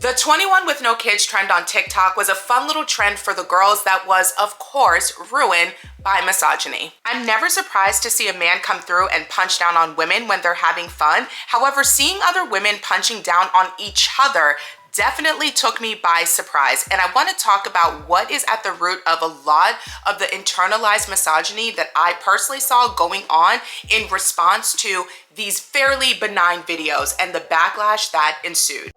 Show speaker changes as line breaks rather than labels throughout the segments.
The 21 with no kids trend on TikTok was a fun little trend for the girls that was, of course, ruined by misogyny. I'm never surprised to see a man come through and punch down on women when they're having fun. However, seeing other women punching down on each other definitely took me by surprise. And I want to talk about what is at the root of a lot of the internalized misogyny that I personally saw going on in response to these fairly benign videos and the backlash that ensued.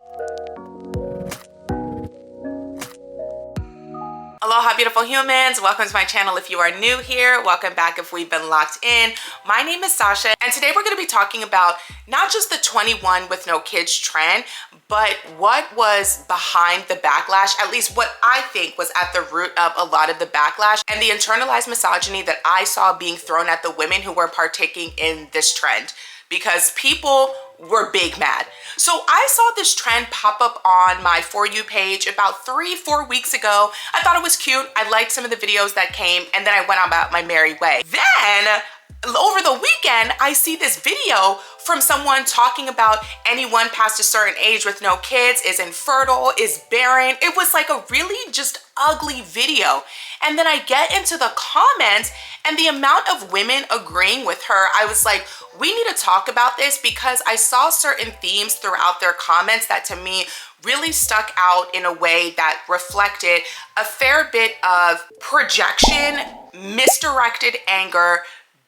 Aloha, beautiful humans. Welcome to my channel if you are new here. Welcome back if we've been locked in. My name is Sasha, and today we're going to be talking about not just the 21 with no kids trend, but what was behind the backlash, at least what I think was at the root of a lot of the backlash and the internalized misogyny that I saw being thrown at the women who were partaking in this trend, because people were big mad. So I saw this trend pop up on my For You page about 3-4 weeks ago. I thought it was cute. I liked some of the videos that came, and then I went about my merry way. Then over the weekend, I see this video from someone talking about anyone past a certain age with no kids is infertile, is barren. It was like a really just ugly video. And then I get into the comments, and the amount of women agreeing with her, I was like, we need to talk about this, because I saw certain themes throughout their comments that to me really stuck out in a way that reflected a fair bit of projection, misdirected anger,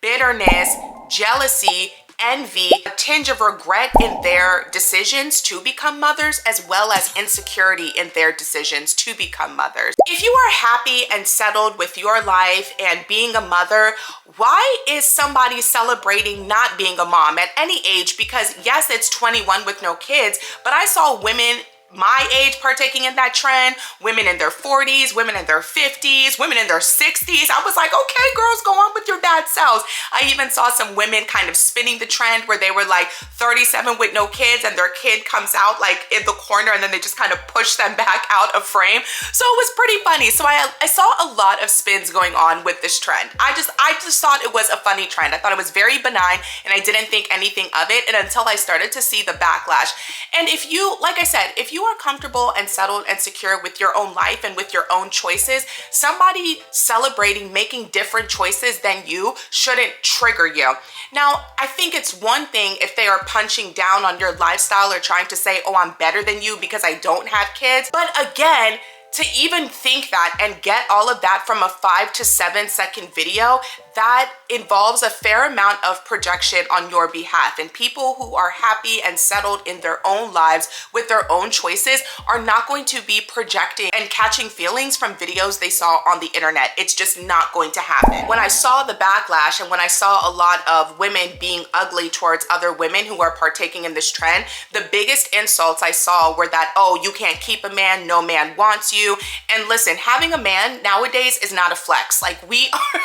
bitterness, jealousy, envy, a tinge of regret in their decisions to become mothers, as well as insecurity in their decisions to become mothers. If you are happy and settled with your life and being a mother, why is somebody celebrating not being a mom at any age? Because yes, it's 21 with no kids, but I saw women my age partaking in that trend, women in their 40s, women in their 50s, women in their 60s. I was like, okay, girls, go on with your bad selves. I even saw some women kind of spinning the trend where they were like 37 with no kids, and their kid comes out like in the corner, and then they just kind of push them back out of frame. So it was pretty funny. So I saw a lot of spins going on with this trend. I just thought it was a funny trend. I thought it was very benign, and I didn't think anything of it, and until I started to see the backlash. And if you, like I said, if you are comfortable and settled and secure with your own life and with your own choices, somebody celebrating making different choices than you shouldn't trigger you. Now, I think it's one thing if they are punching down on your lifestyle or trying to say, oh, I'm better than you because I don't have kids. But again, to even think that and get all of that from a 5 to 7 second video, that involves a fair amount of projection on your behalf. And people who are happy and settled in their own lives with their own choices are not going to be projecting and catching feelings from videos they saw on the internet. It's just not going to happen. When I saw the backlash and when I saw a lot of women being ugly towards other women who are partaking in this trend, the biggest insults I saw were that, oh, you can't keep a man, no man wants you. And listen, having a man nowadays is not a flex. Like, we are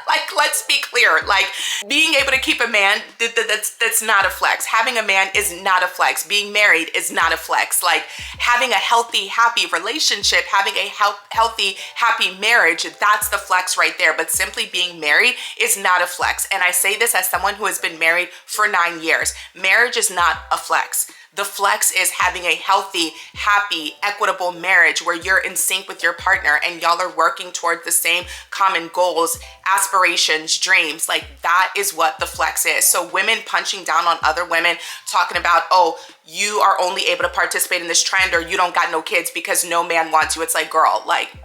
like, let's be clear, like, being able to keep a man, that's not a flex. Having a man is not a flex. Being married is not a flex. Like, having a healthy, happy relationship, having a healthy, happy marriage, that's the flex right there. But simply being married is not a flex. And I say this as someone who has been married for 9 years. Marriage is not a flex. The flex is having a healthy, happy, equitable marriage where you're in sync with your partner and y'all are working toward the same common goals, aspirations, dreams. Like, that is what the flex is. So women punching down on other women, talking about, oh, you are only able to participate in this trend, or you don't got no kids because no man wants you. It's like, girl, like...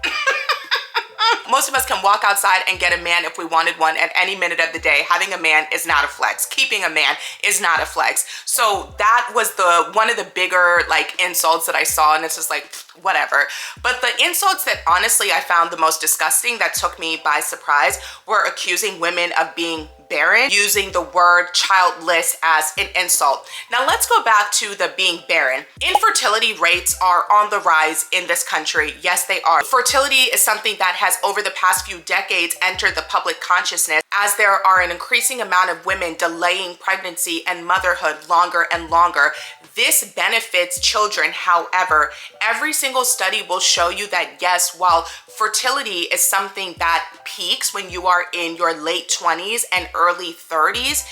Most of us can walk outside and get a man if we wanted one at any minute of the day. Having a man is not a flex. Keeping a man is not a flex. So that was one of the bigger like insults that I saw, and it's just like, whatever. But the insults that honestly I found the most disgusting, that took me by surprise, were accusing women of being barren, using the word childless as an insult. Now let's go back to the being barren. Infertility rates are on the rise in this country. Yes, they are. Fertility is something that has over the past few decades entered the public consciousness, as there are an increasing amount of women delaying pregnancy and motherhood longer and longer. This benefits children. However, every single study will show you that yes, while fertility is something that peaks when you are in your late 20s and early 30s,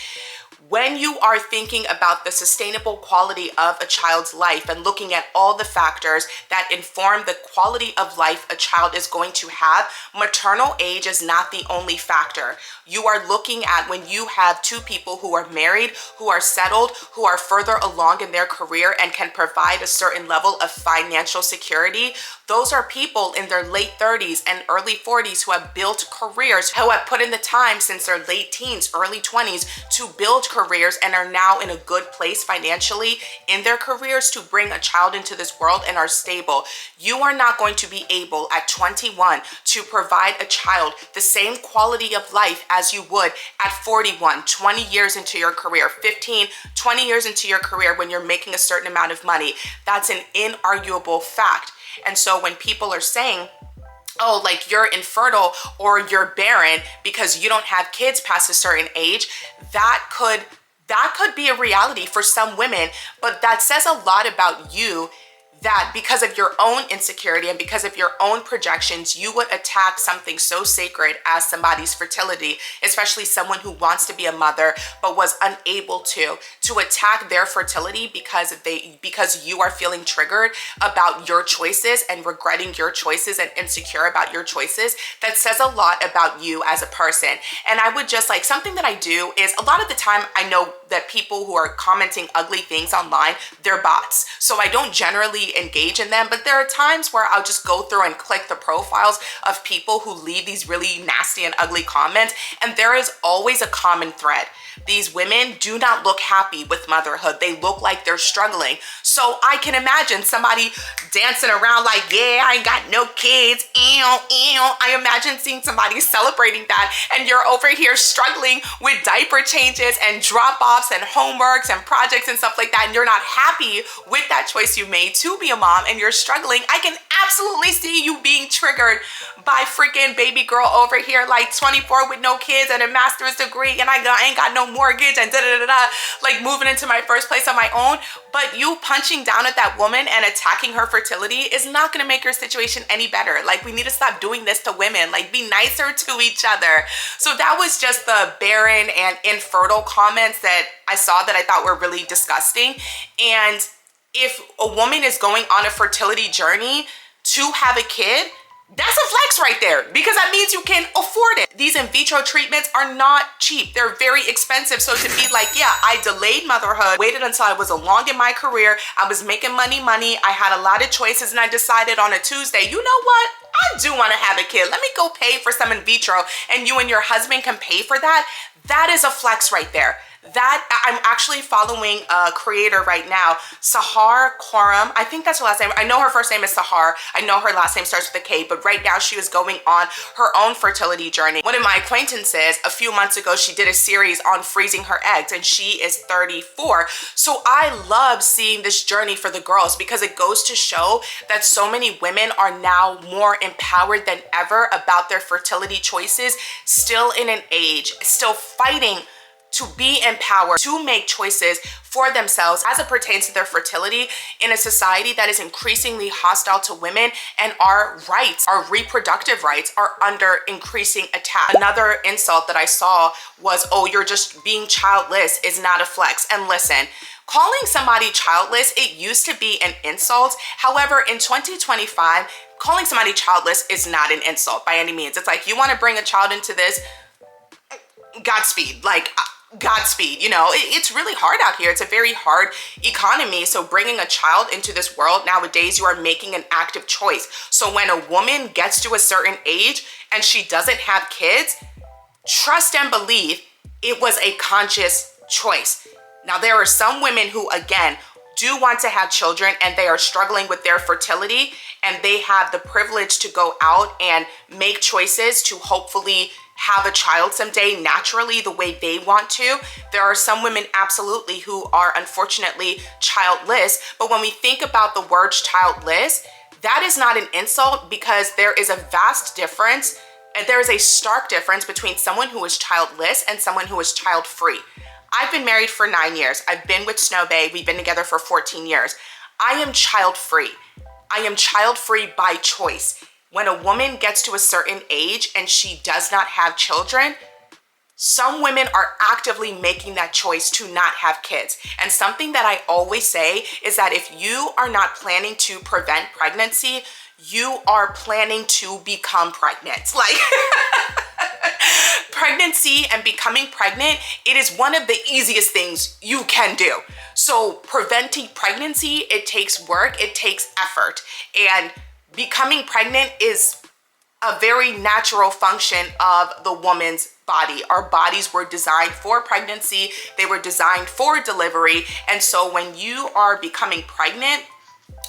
when you are thinking about the sustainable quality of a child's life and looking at all the factors that inform the quality of life a child is going to have, maternal age is not the only factor. You are looking at when you have two people who are married, who are settled, who are further along in their career and can provide a certain level of financial security. Those are people in their late 30s and early 40s who have built careers, who have put in the time since their late teens, early 20s to build careers and are now in a good place financially in their careers to bring a child into this world and are stable. You are not going to be able at 21 to provide a child the same quality of life as you would at 41, 20 years into your career, 15, 20 years into your career when you're making a certain amount of money. That's an inarguable fact. And so when people are saying, oh, like you're infertile or you're barren because you don't have kids past a certain age, that could be a reality for some women, but that says a lot about you, that because of your own insecurity and because of your own projections, you would attack something so sacred as somebody's fertility, especially someone who wants to be a mother but was unable to attack their fertility because you are feeling triggered about your choices and regretting your choices and insecure about your choices. That says a lot about you as a person. And I would just like, something that I do is a lot of the time I know that people who are commenting ugly things online, they're bots. So I don't generally engage in them, but there are times where I'll just go through and click the profiles of people who leave these really nasty and ugly comments, and there is always a common thread. These women do not look happy with motherhood. They look like they're struggling. So I can imagine somebody dancing around like, yeah, I ain't got no kids, ew, ew. I imagine seeing somebody celebrating that, and you're over here struggling with diaper changes and drop-offs and homeworks and projects and stuff like that, and you're not happy with that choice you made to be a mom, and you're struggling. I can absolutely see you being triggered by freaking baby girl over here like 24 with no kids and a master's degree, and I ain't got no mortgage and like moving into my first place on my own. But you punching down at that woman and attacking her fertility is not going to make your situation any better. Like, we need to stop doing this to women. Like, be nicer to each other. So that was just the barren and infertile comments that I saw that I thought were really disgusting. And if a woman is going on a fertility journey to have a kid, that's a flex right there, because that means you can afford it. These in vitro treatments are not cheap. They're very expensive. So to be like, yeah, I delayed motherhood, waited until I was along in my career, I was making money, I had a lot of choices, and I decided on a Tuesday, you know what? I do want to have a kid. Let me go pay for some in vitro, and you and your husband can pay for that. That is a flex right there. That I'm actually following a creator right now, Sahar Quorum. I think that's her last name. I know her first name is Sahar. I know her last name starts with a K, but right now she is going on her own fertility journey. One of my acquaintances, a few months ago, she did a series on freezing her eggs, and she is 34. So I love seeing this journey for the girls, because it goes to show that so many women are now more empowered than ever about their fertility choices, still in an age, still fighting to be empowered, to make choices for themselves as it pertains to their fertility in a society that is increasingly hostile to women, and our rights, our reproductive rights, are under increasing attack. Another insult that I saw was, oh, you're just being childless is not a flex. And listen, calling somebody childless, it used to be an insult. However, in 2025, calling somebody childless is not an insult by any means. It's like, you want to bring a child into this, Godspeed. Like, Godspeed. You know, it's really hard out here. It's a very hard economy. So bringing a child into this world nowadays, you are making an active choice. So when a woman gets to a certain age and she doesn't have kids, trust and believe it was a conscious choice. Now, there are some women who, again, do want to have children, and they are struggling with their fertility, and they have the privilege to go out and make choices to hopefully have a child someday naturally the way they want to. There are some women absolutely who are unfortunately childless, but when we think about the word childless, that is not an insult, because there is a vast difference, and there is a stark difference between someone who is childless and someone who is child-free. I've been married for 9 years. I've been with Snow Bae. We've been together for 14 years. I am child-free. I am child-free by choice. When a woman gets to a certain age and she does not have children, some women are actively making that choice to not have kids. And something that I always say is that if you are not planning to prevent pregnancy, you are planning to become pregnant. Like pregnancy and becoming pregnant, it is one of the easiest things you can do. So preventing pregnancy, it takes work, it takes effort. And becoming pregnant is a very natural function of the woman's body. Our bodies were designed for pregnancy. They were designed for delivery. And so when you are becoming pregnant,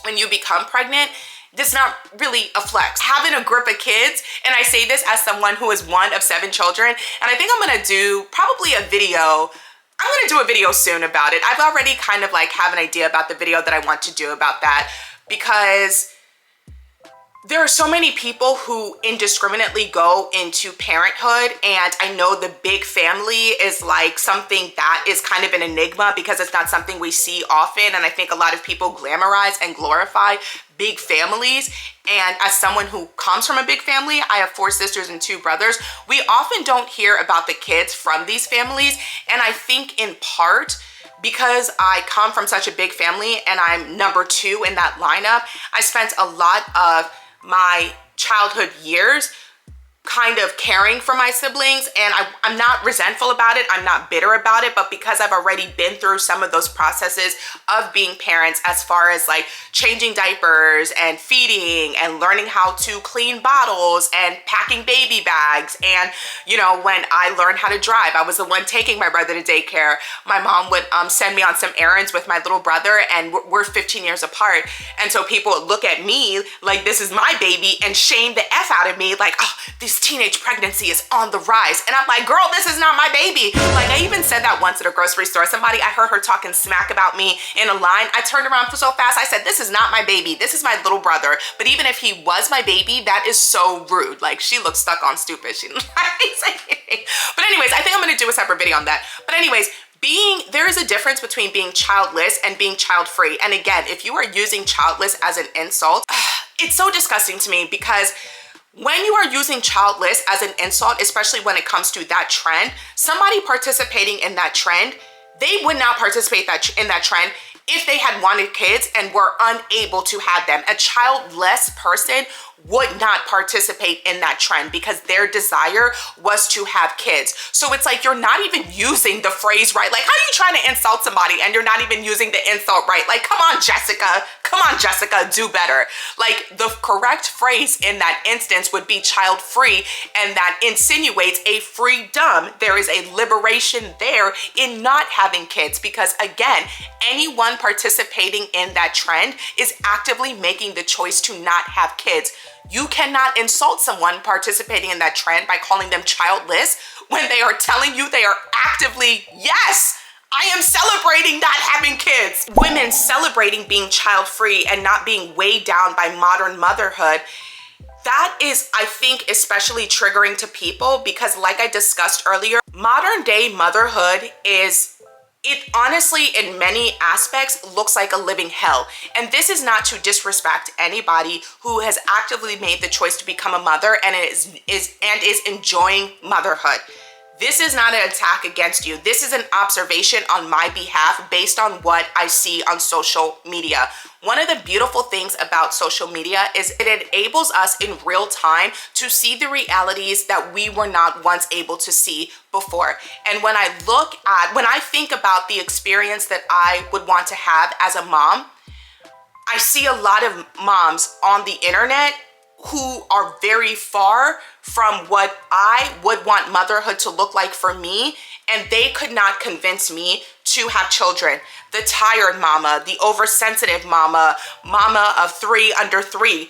when you become pregnant, this is not really a flex. Having a group of kids, and I say this as someone who is one of 7 children, and I think I'm gonna do probably a video. I'm gonna do a video soon about it. I've already kind of like have an idea about the video that I want to do about that, because there are so many people who indiscriminately go into parenthood, and I know the big family is like something that is kind of an enigma because it's not something we see often, and I think a lot of people glamorize and glorify big families. And as someone who comes from a big family, I have 4 sisters and 2 brothers, we often don't hear about the kids from these families. And I think in part because I come from such a big family and I'm number 2 in that lineup, I spent a lot of my childhood years kind of caring for my siblings, and I'm not resentful about it, I'm not bitter about it, but because I've already been through some of those processes of being parents, as far as like changing diapers and feeding and learning how to clean bottles and packing baby bags, and you know, when I learned how to drive, I was the one taking my brother to daycare. My mom would send me on some errands with my little brother, and we're 15 years apart, and so people would look at me like this is my baby and shame the F out of me, like, oh, this teenage pregnancy is on the rise. And I'm like, girl, this is not my baby. Like, I even said that once at a grocery store. I heard her talking smack about me in a line. I turned around so fast, I said, this is not my baby. This is my little brother. But even if he was my baby, that is so rude. Like, she looks stuck on stupid. She didn't say anything. But anyways, I think I'm gonna do a separate video on that. But anyways, there is a difference between being childless and being child-free. And again, if you are using childless as an insult, it's so disgusting to me, because when you are using childless as an insult, especially when it comes to that trend, somebody participating in that trend, they would not participate in that trend if they had wanted kids and were unable to have them. A childless person would not participate in that trend because their desire was to have kids. So it's like, you're not even using the phrase right. Like, how are you trying to insult somebody and you're not even using the insult right? Like, come on, Jessica, do better. Like, the correct phrase in that instance would be child-free, and that insinuates a freedom. There is a liberation there in not having kids, because again, anyone participating in that trend is actively making the choice to not have kids. You cannot insult someone participating in that trend by calling them childless when they are telling you they are actively, yes, I am celebrating not having kids. Women celebrating being child-free and not being weighed down by modern motherhood, that is, I think, especially triggering to people, because like I discussed earlier, modern day motherhood it honestly, in many aspects, looks like a living hell. And this is not to disrespect anybody who has actively made the choice to become a mother and is enjoying motherhood. This is not an attack against you. This is an observation on my behalf based on what I see on social media. One of the beautiful things about social media is it enables us in real time to see the realities that we were not once able to see before. And when I think about the experience that I would want to have as a mom, I see a lot of moms on the internet who are very far from what I would want motherhood to look like for me, and they could not convince me to have children. The tired mama, the oversensitive mama, mama of 3 under 3.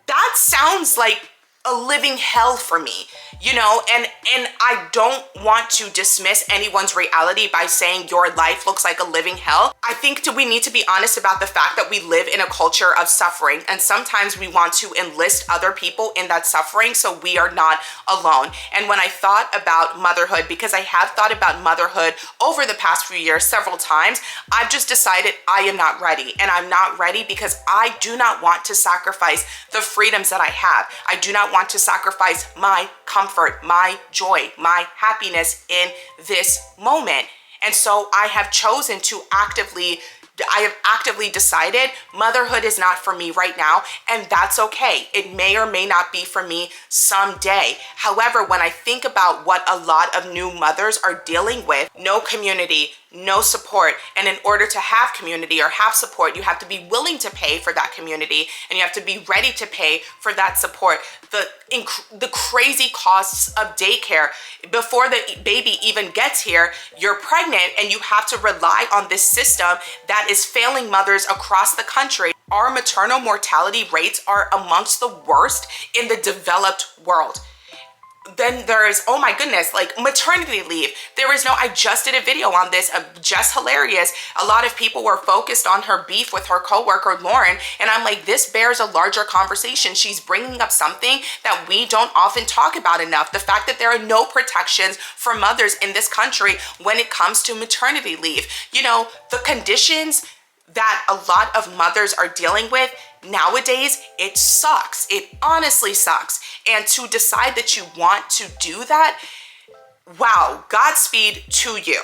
That sounds like a living hell for me, you know, and I don't want to dismiss anyone's reality by saying your life looks like a living hell. I think we need to be honest about the fact that we live in a culture of suffering, and sometimes we want to enlist other people in that suffering so we are not alone. And when I thought about motherhood, because I have thought about motherhood over the past few years several times, I've just decided I am not ready. And I'm not ready because I do not want to sacrifice the freedoms that I have. I do not want want to sacrifice my comfort, my joy, my happiness in this moment. And so I have chosen to I have actively decided motherhood is not for me right now, and that's okay. It may or may not be for me someday. However, when I think about what a lot of new mothers are dealing with, no community, no support, and in order to have community or have support, you have to be willing to pay for that community, and you have to be ready to pay for that support. The crazy costs of daycare, before the baby even gets here, you're pregnant and you have to rely on this system that is failing mothers across the country. Our maternal mortality rates are amongst the worst in the developed world. Then there is, oh my goodness, like maternity leave. There is no, I just did a video on this, just hilarious. A lot of people were focused on her beef with her coworker, Lauren. And I'm like, this bears a larger conversation. She's bringing up something that we don't often talk about enough. The fact that there are no protections for mothers in this country when it comes to maternity leave. You know, the conditions that a lot of mothers are dealing with nowadays, it sucks. It honestly sucks. And to decide that you want to do that, wow, Godspeed to you.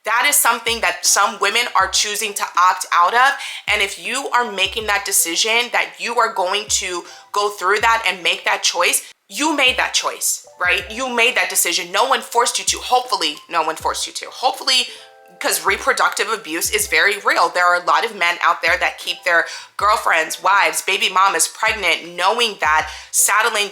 That is something that some women are choosing to opt out of. And if you are making that decision that you are going to go through that and make that choice, you made that choice, right? You made that decision. No one forced you to. Hopefully, no one forced you to. Hopefully, because reproductive abuse is very real. There are a lot of men out there that keep their girlfriends, wives, baby mamas pregnant, knowing that saddling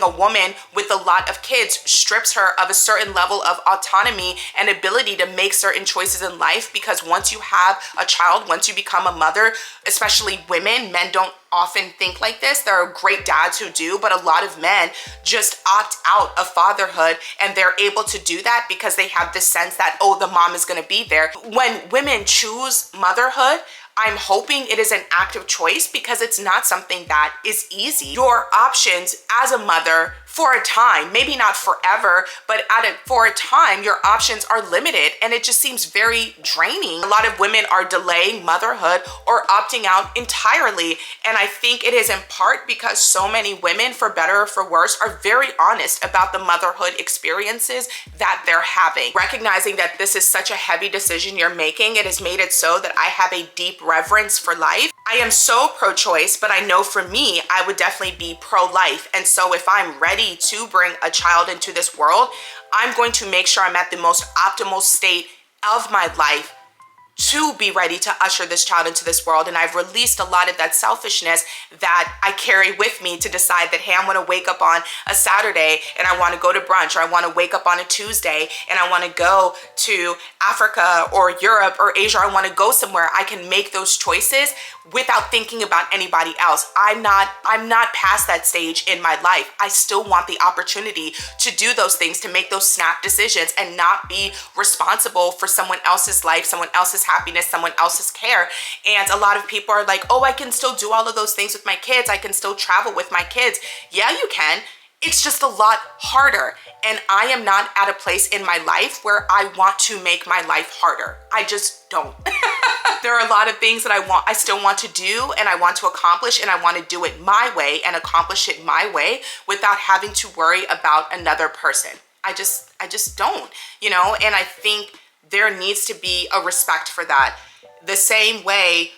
a woman with a lot of kids strips her of a certain level of autonomy and ability to make certain choices in life. Because once you have a child, once you become a mother, especially women, men don't often think like this. There are great dads who do, but a lot of men just opt out of fatherhood, and they're able to do that because they have this sense that, oh, the mom is going to be there. When women choose motherhood, I'm hoping it is an active choice, because it's not something that is easy. Your options as a mother for a time, maybe not forever, but for a time, your options are limited, and it just seems very draining. A lot of women are delaying motherhood or opting out entirely. And I think it is in part because so many women, for better or for worse, are very honest about the motherhood experiences that they're having. Recognizing that this is such a heavy decision you're making, it has made it so that I have a deep reverence for life. I am so pro-choice, but I know for me, I would definitely be pro-life. And so if I'm ready to bring a child into this world, I'm going to make sure I'm at the most optimal state of my life to be ready to usher this child into this world. And I've released a lot of that selfishness that I carry with me to decide that, hey, I'm gonna wake up on a Saturday and I wanna go to brunch, or I wanna wake up on a Tuesday and I wanna go to Africa or Europe or Asia, I wanna go somewhere. I can make those choices without thinking about anybody else. I'm not past that stage in my life. I still want the opportunity to do those things, to make those snap decisions and not be responsible for someone else's life, someone else's happiness, someone else's care. And a lot of people are like, oh, I can still do all of those things with my kids. I can still travel with my kids. Yeah, you can. It's just a lot harder. And I am not at a place in my life where I want to make my life harder. I just don't. There are a lot of things that I still want to do and I want to accomplish, and I want to do it my way and accomplish it my way without having to worry about another person. I just don't, you know, and I think there needs to be a respect for that. The same way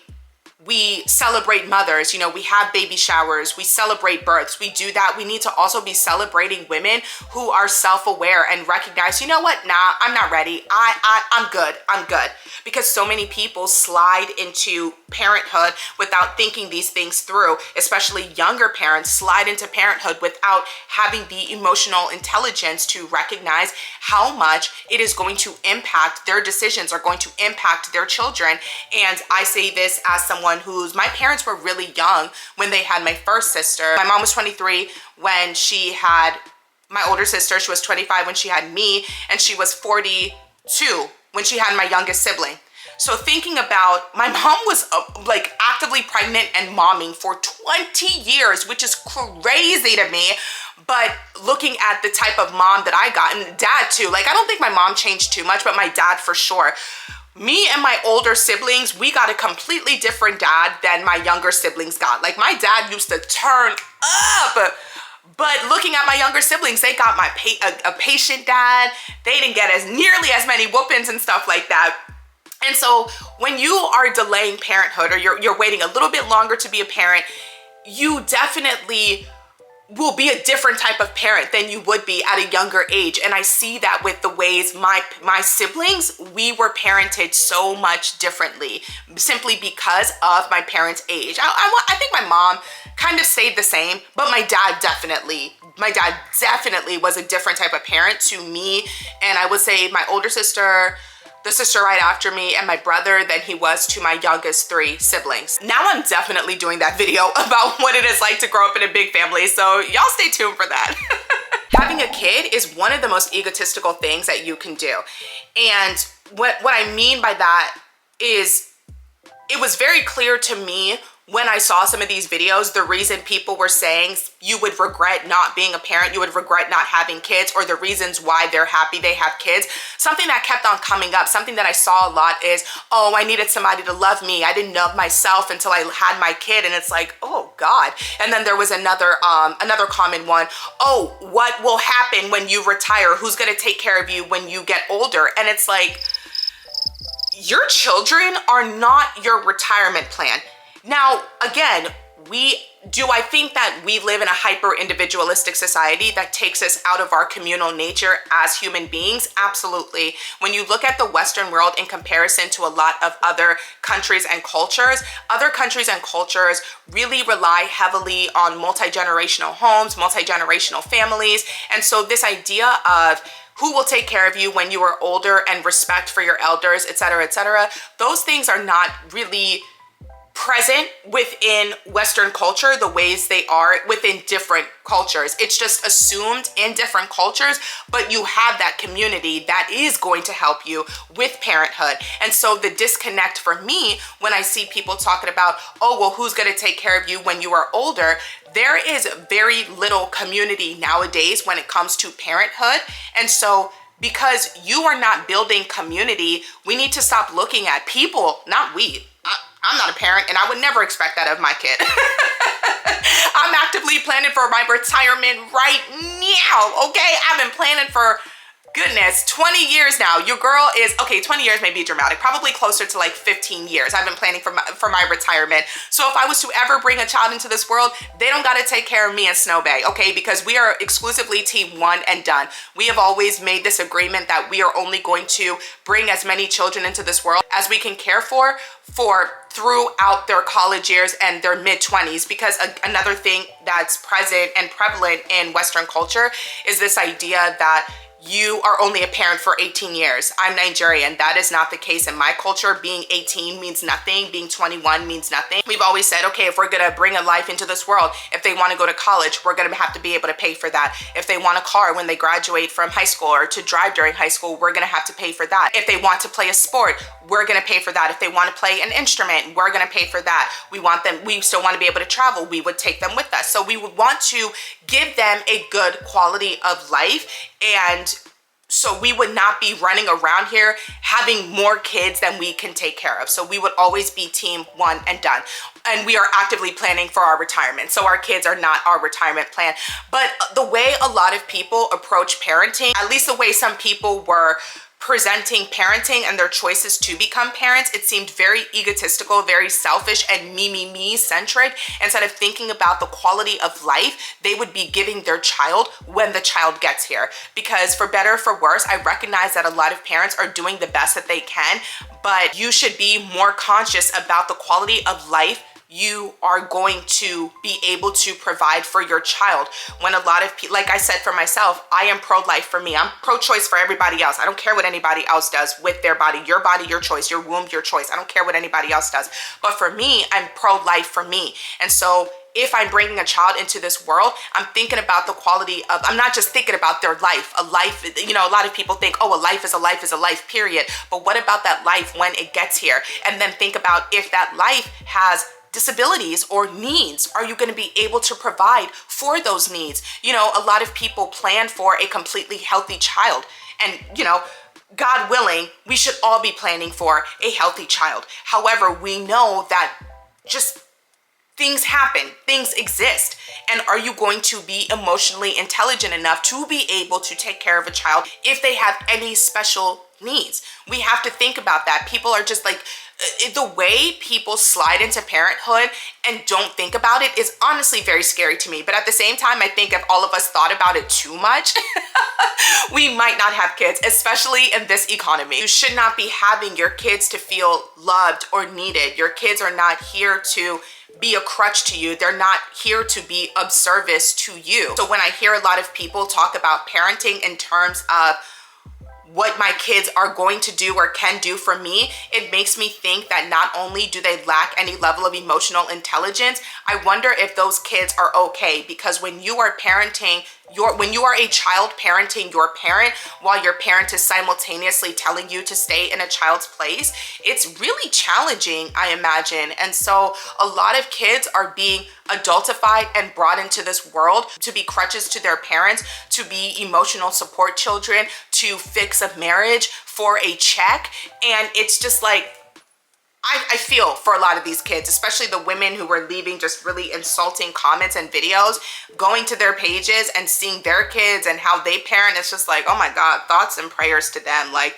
we celebrate mothers, you know, we have baby showers, we celebrate births, we do that. We need to also be celebrating women who are self-aware and recognize, you know what, nah, I'm not ready. I'm good. Because so many people slide into parenthood without thinking these things through, especially younger parents slide into parenthood without having the emotional intelligence to recognize how much it is going to impact their decisions, are going to impact their children. And I say this as someone my parents were really young when they had my first sister. My mom was 23 when she had my older sister. She was 25 when she had me, and she was 42 when she had my youngest sibling. So thinking about, my mom was like actively pregnant and momming for 20 years, which is crazy to me. But looking at the type of mom that I got, and dad too, like I don't think my mom changed too much, but my dad for sure. Me and my older siblings, we got a completely different dad than my younger siblings got. Like my dad used to turn up. But looking at my younger siblings, they got a patient dad. They didn't get as nearly as many whoopings and stuff like that. And so when you are delaying parenthood, or you're waiting a little bit longer to be a parent, you definitely will be a different type of parent than you would be at a younger age. And I see that with the ways my siblings, we were parented so much differently simply because of my parents' age. I think my mom kind of stayed the same, but my dad definitely was a different type of parent to me. And I would say my older sister, the sister right after me, and my brother than he was to my youngest 3 siblings. Now I'm definitely doing that video about what it is like to grow up in a big family, so y'all stay tuned for that. Having a kid is one of the most egotistical things that you can do. And what I mean by that is, it was very clear to me when I saw some of these videos, the reason people were saying you would regret not being a parent, you would regret not having kids, or the reasons why they're happy they have kids. Something that kept on coming up, something that I saw a lot is, oh, I needed somebody to love me. I didn't love myself until I had my kid. And it's like, oh God. And then there was another common one. Oh, what will happen when you retire? Who's gonna take care of you when you get older? And it's like, your children are not your retirement plan. Now, again, I think that we live in a hyper-individualistic society that takes us out of our communal nature as human beings? Absolutely. When you look at the Western world in comparison to a lot of other countries and cultures really rely heavily on multi-generational homes, multi-generational families. And so this idea of who will take care of you when you are older and respect for your elders, etc., those things are not really present within Western culture the ways they are within different cultures. It's just assumed in different cultures, but you have that community that is going to help you with parenthood. And so the disconnect for me when I see people talking about, oh, well, who's going to take care of you when you are older? There is very little community nowadays when it comes to parenthood. And so because you are not building community, we need to stop looking at people, not we. I'm not a parent, and I would never expect that of my kid. I'm actively planning for my retirement right now, okay? I've been planning for, goodness, 20 years now. Your girl is, okay, 20 years may be dramatic, probably closer to like 15 years. I've been planning for my retirement. So if I was to ever bring a child into this world, they don't got to take care of me and Snow Bay, okay? Because we are exclusively team one and done. We have always made this agreement that we are only going to bring as many children into this world as we can care for throughout their college years and their mid-20s. Because another thing that's present and prevalent in Western culture is this idea that you are only a parent for 18 years. I'm Nigerian. That is not the case in my culture. Being 18 means nothing. Being 21 means nothing. We've always said, okay, if we're gonna bring a life into this world, if they wanna go to college, we're gonna have to be able to pay for that. If they want a car when they graduate from high school or to drive during high school, we're gonna have to pay for that. If they want to play a sport, we're gonna pay for that. If they wanna play an instrument, we're gonna pay for that. We still wanna be able to travel, we would take them with us. So we would want to give them a good quality of life, and so we would not be running around here having more kids than we can take care of. So we would always be team one and done. And we are actively planning for our retirement. So our kids are not our retirement plan. But the way a lot of people approach parenting, at least the way some people were presenting parenting and their choices to become parents, it seemed very egotistical, very selfish, and me centric. Instead of thinking about the quality of life they would be giving their child when the child gets here. Because for better or for worse, I recognize that a lot of parents are doing the best that they can, but you should be more conscious about the quality of life you are going to be able to provide for your child. When a lot of people, like I said for myself, I am pro-life for me. I'm pro-choice for everybody else. I don't care what anybody else does with their body, your choice, your womb, your choice. I don't care what anybody else does. But for me, I'm pro-life for me. And so if I'm bringing a child into this world, I'm thinking about the quality of, I'm not just thinking about their life. A life, you know, a lot of people think, oh, a life is a life is a life, period. But what about that life when it gets here? And then think about if that life has disabilities or needs, are you going to be able to provide for those needs? You know, a lot of people plan for a completely healthy child, and you know, God willing, we should all be planning for a healthy child. However, we know that just things happen, things exist. And are you going to be emotionally intelligent enough to be able to take care of a child if they have any special needs? We have to think about that. People are just like, the way people slide into parenthood and don't think about it is honestly very scary to me. But at the same time, I think if all of us thought about it too much, we might not have kids, especially in this economy. You should not be having your kids to feel loved or needed. Your kids are not here to be a crutch to you. They're not here to be of service to you. So when I hear a lot of people talk about parenting in terms of what my kids are going to do or can do for me, it makes me think that not only do they lack any level of emotional intelligence, I wonder if those kids are okay. Because when you are parenting, when you are a child parenting your parent while your parent is simultaneously telling you to stay in a child's place, it's really challenging, I imagine. And so a lot of kids are being adultified and brought into this world to be crutches to their parents, to be emotional support children, to fix a marriage for a check. And it's just like, I feel for a lot of these kids, especially the women who were leaving just really insulting comments and videos, going to their pages and seeing their kids and how they parent. It's just like, oh my God, thoughts and prayers to them. Like,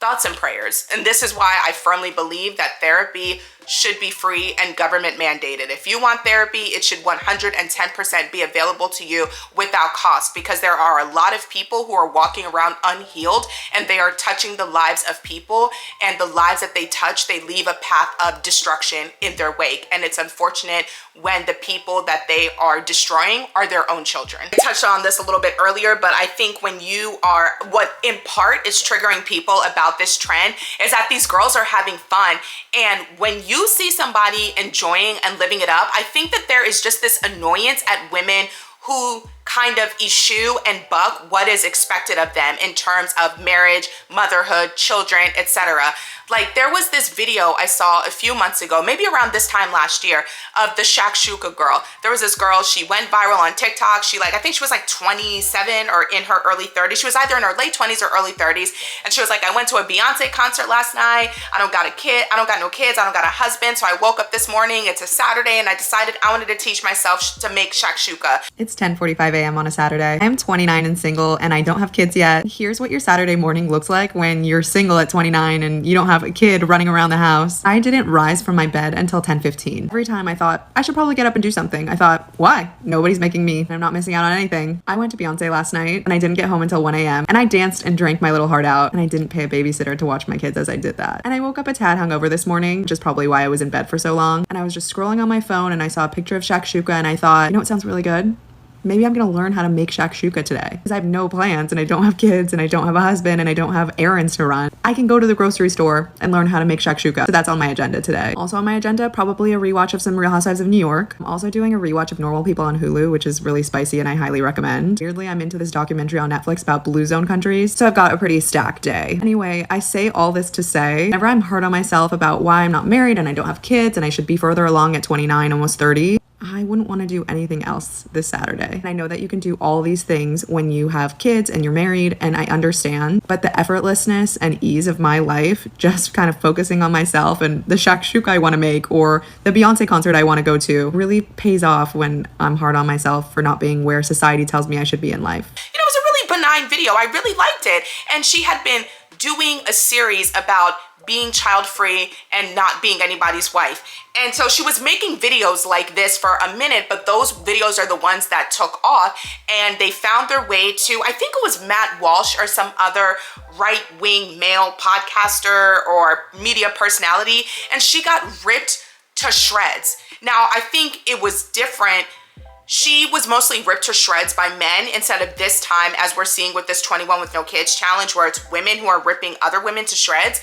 thoughts and prayers. And this is why I firmly believe that therapy should be free and government mandated. If you want therapy, it should 110% be available to you without cost, because there are a lot of people who are walking around unhealed and they are touching the lives of people, and the lives that they touch, they leave a path of destruction in their wake. And it's unfortunate when the people that they are destroying are their own children. I touched on this a little bit earlier, but I think when you are, what in part is triggering people about this trend is that these girls are having fun. And when you see somebody enjoying and living it up, I think that there is just this annoyance at women who kind of eschew and buck what is expected of them in terms of marriage, motherhood, children, etc. Like, there was this video I saw a few months ago, maybe around this time last year, of the shakshuka girl. There was this girl, she went viral on TikTok. I think she was like 27 or in her early 30s. She was either in her late 20s or early 30s. And she was like, I went to a Beyonce concert last night. I don't got a kid. I don't got no kids. I don't got a husband. So I woke up this morning, it's a Saturday, and I decided I wanted to teach myself to make shakshuka.
It's 10:45 a.m. on a Saturday. I'm 29 and single, and I don't have kids yet. Here's what your Saturday morning looks like when you're single at 29 and you don't have a kid running around the house. I didn't rise from my bed until 10:15. Every time I thought, I should probably get up and do something. I thought, why? Nobody's making me. I'm not missing out on anything. I went to Beyonce last night, and I didn't get home until 1 a.m. And I danced and drank my little heart out, and I didn't pay a babysitter to watch my kids as I did that. And I woke up a tad hungover this morning, which is probably why I was in bed for so long. And I was just scrolling on my phone, and I saw a picture of shakshuka, and I thought, you know what sounds really good? Maybe I'm gonna learn how to make shakshuka today, because I have no plans and I don't have kids and I don't have a husband and I don't have errands to run. I can go to the grocery store and learn how to make shakshuka. So that's on my agenda today. Also on my agenda, probably a rewatch of some Real Housewives of New York. I'm also doing a rewatch of Normal People on Hulu, which is really spicy and I highly recommend. Weirdly, I'm into this documentary on Netflix about blue zone countries, so I've got a pretty stacked day. Anyway, I say all this to say, whenever I'm hard on myself about why I'm not married and I don't have kids and I should be further along at 29, almost 30, I wouldn't want to do anything else this Saturday. And I know that you can do all these things when you have kids and you're married, and I understand, but the effortlessness and ease of my life, just kind of focusing on myself and the shakshuka I want to make or the Beyonce concert I want to go to, really pays off when I'm hard on myself for not being where society tells me I should be in life.
You know, it was a really benign video. I really liked it. And she had been doing a series about being child-free and not being anybody's wife. And so she was making videos like this for a minute, but those videos are the ones that took off, and they found their way to, I think it was Matt Walsh or some other right-wing male podcaster or media personality, and she got ripped to shreds. Now, I think it was different. She was mostly ripped to shreds by men instead of this time, as we're seeing with this 21 with no kids challenge, where it's women who are ripping other women to shreds.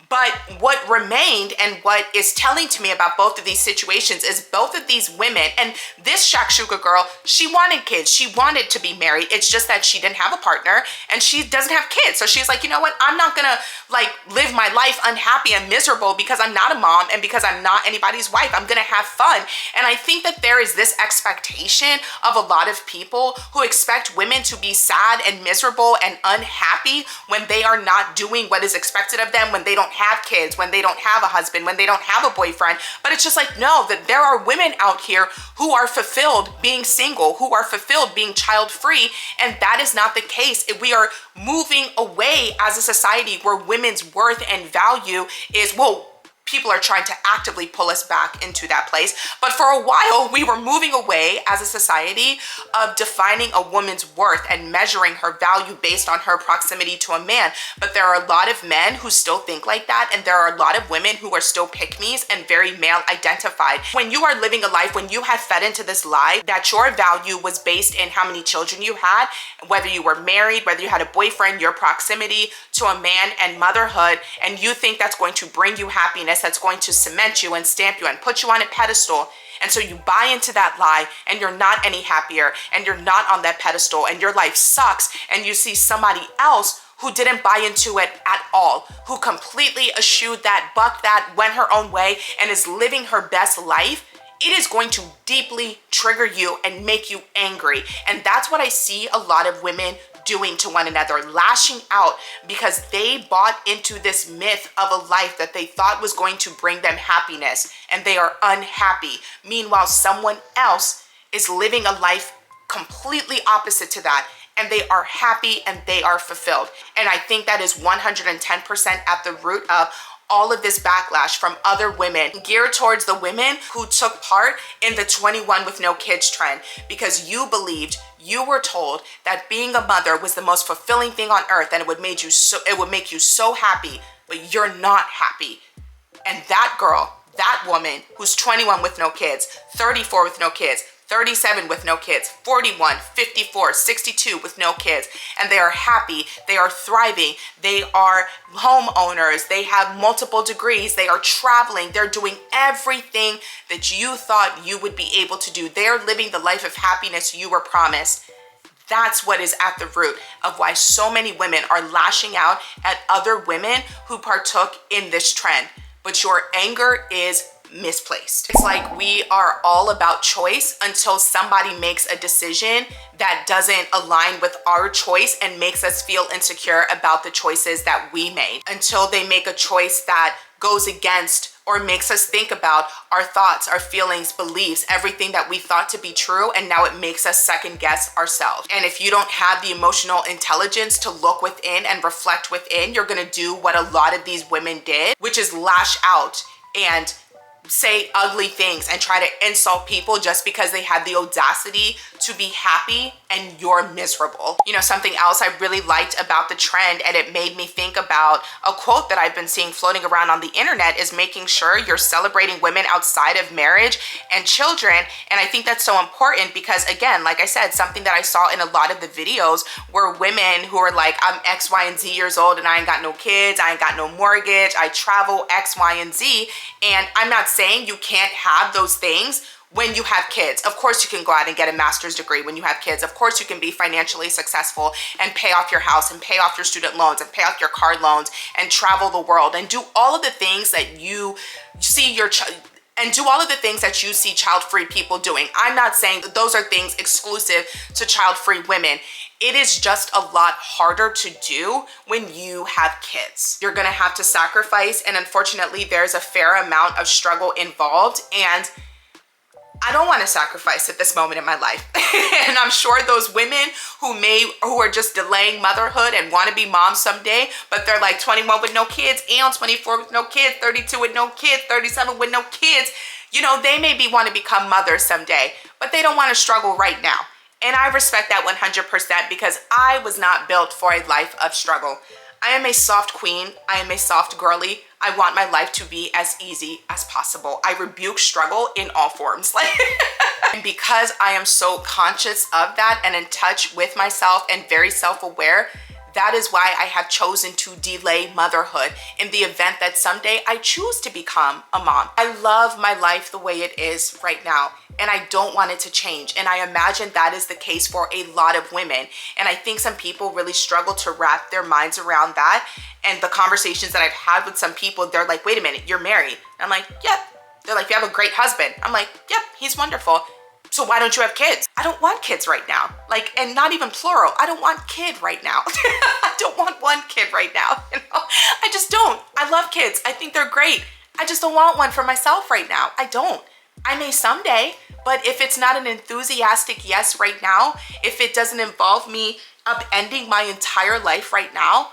But what remained and what is telling to me about both of these situations is both of these women, and this shakshuka girl, she wanted kids. She wanted to be married. It's just that she didn't have a partner and she doesn't have kids. So she's like, you know what? I'm not gonna like live my life unhappy and miserable because I'm not a mom and because I'm not anybody's wife. I'm gonna have fun. And I think that there is this expectation of a lot of people who expect women to be sad and miserable and unhappy when they are not doing what is expected of them, when they don't have kids, when they don't have a husband, when they don't have a boyfriend. But it's just like, no, that there are women out here who are fulfilled being single, who are fulfilled being child free. And that is not the case. If we are moving away as a society where women's worth and value is, well, people are trying to actively pull us back into that place. But for a while, we were moving away as a society of defining a woman's worth and measuring her value based on her proximity to a man. But there are a lot of men who still think like that. And there are a lot of women who are still pick-me's and very male identified. When you are living a life, when you have fed into this lie that your value was based in how many children you had, whether you were married, whether you had a boyfriend, your proximity to a man and motherhood, and you think that's going to bring you happiness, that's going to cement you and stamp you and put you on a pedestal. And so you buy into that lie and you're not any happier and you're not on that pedestal and your life sucks, and you see somebody else who didn't buy into it at all, who completely eschewed that, bucked that, went her own way, and is living her best life. It is going to deeply trigger you and make you angry. And that's what I see a lot of women doing to one another, lashing out because they bought into this myth of a life that they thought was going to bring them happiness, and they are unhappy. Meanwhile, someone else is living a life completely opposite to that, and they are happy and they are fulfilled. And I think that is 110% at the root of all of this backlash from other women geared towards the women who took part in the 21 with no kids trend, because you believed, you were told that being a mother was the most fulfilling thing on earth and it would make you so happy, but you're not happy. And that girl, that woman who's 21 with no kids, 34 with no kids, 37 with no kids, 41, 54, 62 with no kids, and they are happy, they are thriving, they are homeowners, they have multiple degrees, they are traveling, they're doing everything that you thought you would be able to do. They're living the life of happiness you were promised. That's what is at the root of why so many women are lashing out at other women who partook in this trend. But your anger is misplaced. It's like we are all about choice until somebody makes a decision that doesn't align with our choice and makes us feel insecure about the choices that we made, until they make a choice that goes against or makes us think about our thoughts, our feelings, beliefs, everything that we thought to be true, and now it makes us second guess ourselves. And if you don't have the emotional intelligence to look within and reflect within, you're gonna do what a lot of these women did, which is lash out and say ugly things and try to insult people just because they had the audacity to be happy and you're miserable. You know, something else I really liked about the trend, and it made me think about a quote that I've been seeing floating around on the internet, is making sure you're celebrating women outside of marriage and children. And I think that's so important because, again, like I said, something that I saw in a lot of the videos were women who are like, I'm X, Y, and Z years old and I ain't got no kids, I ain't got no mortgage, I travel X, Y, and Z. And I'm not saying you can't have those things when you have kids. Of course you can go out and get a master's degree when you have kids. Of course you can be financially successful and pay off your house and pay off your student loans and pay off your car loans and travel the world and do all of the things that you see child-free people doing. I'm not saying that those are things exclusive to child-free women. It is just a lot harder to do when you have kids. You're gonna have to sacrifice, and unfortunately there's a fair amount of struggle involved, and I don't want to sacrifice at this moment in my life. And I'm sure those women who are just delaying motherhood and want to be moms someday, but they're like 21 with no kids, and 24 with no kids, 32 with no kids, 37 with no kids, you know, they maybe want to become mothers someday, but they don't want to struggle right now. And I respect that 100% because I was not built for a life of struggle. I am a soft queen. I am a soft girly. I want my life to be as easy as possible. I rebuke struggle in all forms. And because I am so conscious of that and in touch with myself and very self-aware, that is why I have chosen to delay motherhood in the event that someday I choose to become a mom. I love my life the way it is right now, and I don't want it to change. And I imagine that is the case for a lot of women. And I think some people really struggle to wrap their minds around that. And the conversations that I've had with some people, they're like, wait a minute, you're married. And I'm like, yep. They're like, you have a great husband. I'm like, yep, he's wonderful. So why don't you have kids? I don't want kids right now. Like, and not even plural. I don't want kid right now. I don't want one kid right now. You know? I just don't. I love kids. I think they're great. I just don't want one for myself right now. I don't. I may someday, but if it's not an enthusiastic yes right now, if it doesn't involve me upending my entire life right now,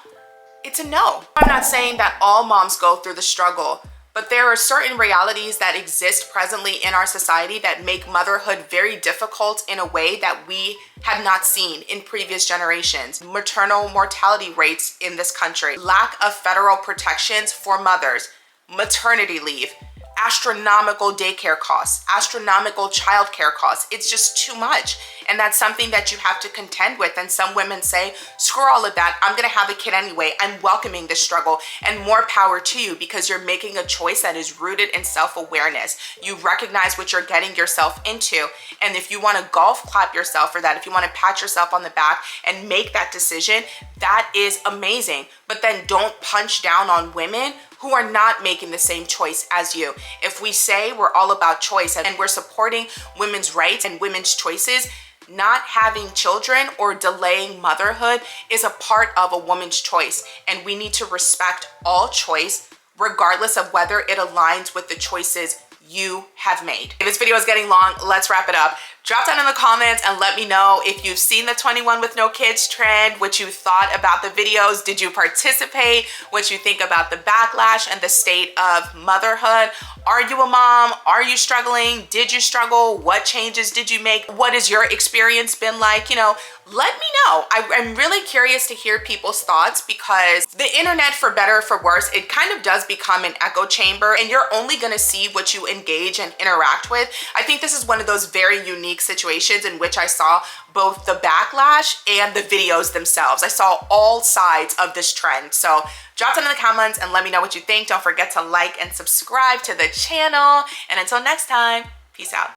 it's a no. I'm not saying that all moms go through the struggle, but there are certain realities that exist presently in our society that make motherhood very difficult in a way that we have not seen in previous generations. Maternal mortality rates in this country, lack of federal protections for mothers, maternity leave, astronomical daycare costs, astronomical childcare costs. It's just too much. And that's something that you have to contend with. And some women say, screw all of that. I'm going to have a kid anyway. I'm welcoming this struggle, and more power to you, because you're making a choice that is rooted in self-awareness. You recognize what you're getting yourself into. And if you want to golf clap yourself for that, if you want to pat yourself on the back and make that decision, that is amazing. But then don't punch down on women who are not making the same choice as you. If we say we're all about choice and we're supporting women's rights and women's choices, not having children or delaying motherhood is a part of a woman's choice. And we need to respect all choice, regardless of whether it aligns with the choices you have made. If this video is getting long, let's wrap it up. Drop down in the comments and let me know if you've seen the 21 with no kids trend, what you thought about the videos. Did you participate? What you think about the backlash and the state of motherhood? Are you a mom? Are you struggling? Did you struggle? What changes did you make? What has your experience been like? You know, let me know. I'm really curious to hear people's thoughts, because the internet, for better or for worse, it kind of does become an echo chamber, and you're only gonna see what you engage and interact with. I think this is one of those very unique situations in which I saw both the backlash and the videos themselves. I saw all sides of this trend. So drop down in the comments and let me know what you think. Don't forget to like and subscribe to the channel. And until next time, peace out.